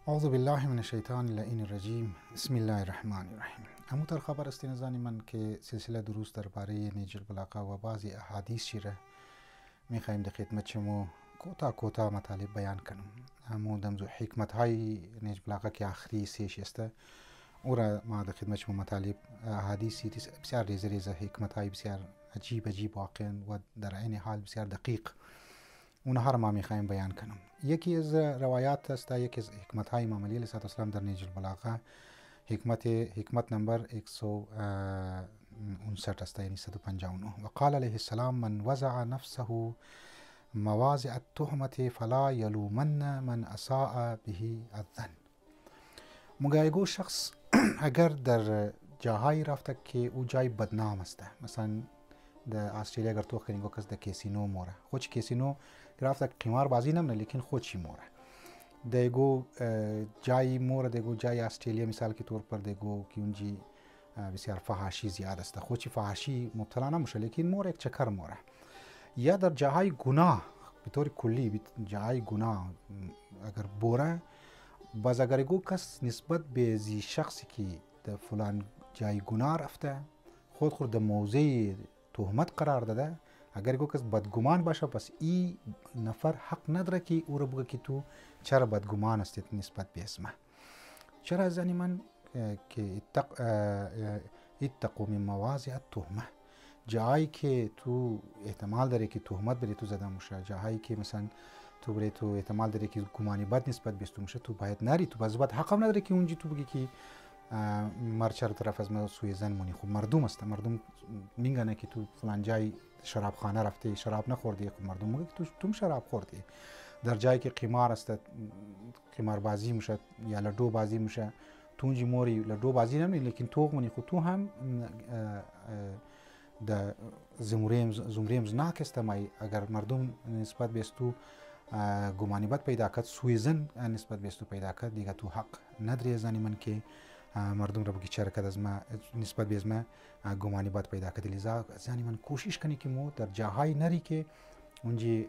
أعوذ بالله من الشیطان اللعین الرجیم. بسم الله الرحمن الرحیم. همونطور خبر است نزانی من که سلسله دروس درباره نیج البلاغه و بعضی احادیث شیره میخوایم در خدمت شما کوتاه مطالب بیان کنم. همون دمزو حکمت های نیج البلاغه که آخری سیش است او را ما در خدمت شما مطالب احادیثی بسیار ریزه حکمت های بسیار عجیب واقعا و در عین حال بسیار دقیق اونها را ما میخوایم بیان کنم. یکی از روایات است، یکی از حکمت های امام علی علیه السلام در نیج البلاغه، حکمت نمبر 159 است، یعنی 159. و قال علیه السلام: من وضع نفسه مواضع التهمة فلا یلومن من اساء به الظن. مگایگو شخص اگر در جاهایی رفته که او جای بدنام است، مثلا در استرالیا اگر تو خیلی کس در کسینو موره خوش کسینو رفته قمار بازی نمونه لیکن خودشی موره دیگو جای موره دیگو جای استرالیا مثال که طور پر دیگو که اونجی بسیار فحاشی زیاد است، خودشی فحاشی مبتلا نموشه لیکن موره یک چکر موره، یا در جاهای گناه به طور کلی جاهای گناه اگر بوره باز اگر گو کس نسبت به زی شخصی که در فلان جای گناه رفته خود در موضع تهمت قرار داده، اگر گو کس بدگمان باشه پس این نفر حق نداره که او را بگه که تو چرا بدگمان است نسبت به اسمه. چرا از من که اتقوا من مواضع التهمه، جایی که تو احتمال داره که تهمت بری تو زده موشه، جایی که مثلا تو بری تو احتمال داره که گمانی بد نسبت بهش موشه، تو باید نری، تو باز باید حق هم نداره که اونجا تو بگی که مرد چرا طرف از ما سوی زن مونی. خب مردم است، مردم میگن که تو فلان جای شراب خانه رفته شراب نخوردی، خب مردم میگه که تو شراب خوردی. در جایی که قمار است، قمار بازی میشه یا لدو بازی میشه، تو اونجی موری لدو بازی نمی لیکن تو مونی، خود تو هم د زمریم زناک است. مای اگر مردم نسبت به تو گمانی بد پیدا کرد، سوی زن نسبت به تو پیدا کرد، دیگه تو حق نداری زنی من که مردم را بگی چرا از ما نسبت به ما گمانی بد پیدا کرد. لذا زنی من کوشش کنی که مو در جاهای نری که اونجی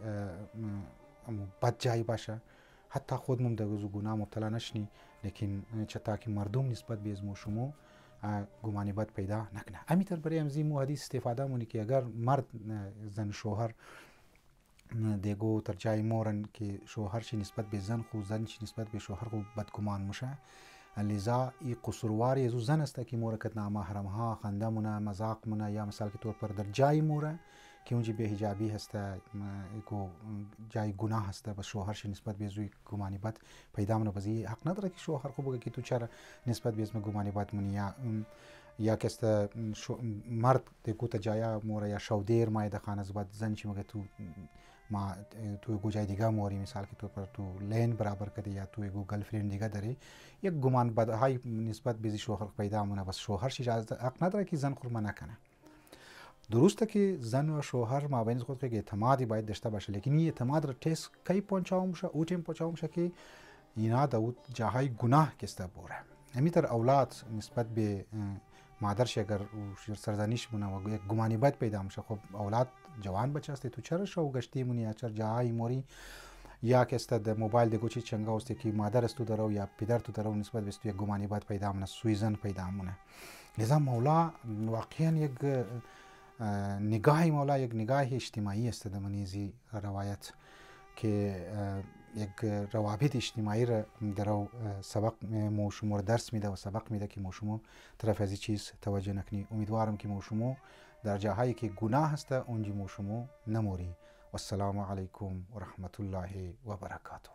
بد جایی باشه، حتی خودمون در گناه مبتلا نشنی، لیکن چطور که مردم نسبت به ما شما گمانی بد پیدا نکنه. همینطور برای امزی مو حدیث استفاده مونی که اگر مرد زن شوهر دیگو در جای مورن که شوهر چی نسبت به زن خو زن چی نسبت به شوهر خو بدگمان موشه، لذا این قصورواری از زن است که مورکت نامحرم ها خنده مونه مذاق مونه، یا مثال که طور پر در جای موره که اونجا به حجابی هست جای گناه هست، بس شوهرش نسبت به زوی گمانی بد پیدا مونه، بازی حق نداره که شوهر خو بگه که تو چرا نسبت به اسم گمانی بد مونی. یا کست مرد دیگو تا جایا موره یا شودیر مای دخانه زباد زن چی مگه ما تو گو جای دیگه موری، مثال که تو پر تو لین برابر کردی یا تو گو گرلفرند دیگه داری، یک گمان بد های نسبت به شوهر پیدا مونه، بس شوهر شی حق نداره که زن خورما نکنه. درسته که زن و شوهر مابین خود که اعتمادی باید داشته باشه، لیکن این اعتماد را تست کی پونچاو میشه او تیم پونچاو میشه که اینا داود جاهای گناه کسته بوره. همینطور اولاد نسبت به مادرش اگر سرزنش مونه و یک گمانی بد پیدا میشه، خب اولاد جوان بچه است، تو چرا شو گشتی مونی یا چرا جاهای موری، یا که است در موبایل دیگو چی چنگا است که مادر است تو درو یا پدر تو درو نسبت به تو یک گمانی بد پیدا مونه، سویزن پیدا مونه. لذا مولا واقعا یک نگاه مولا یک نگاه اجتماعی است در منیزی روایت که یک روابط اجتماعی را درو سبق موشمو درس میده و سبق میده که موشمو طرف از چیز توجه نکنی. امیدوارم که موشمو در جاهایی که گناه هست اونجا موشمو نموری. والسلام علیکم و رحمت الله و برکاته.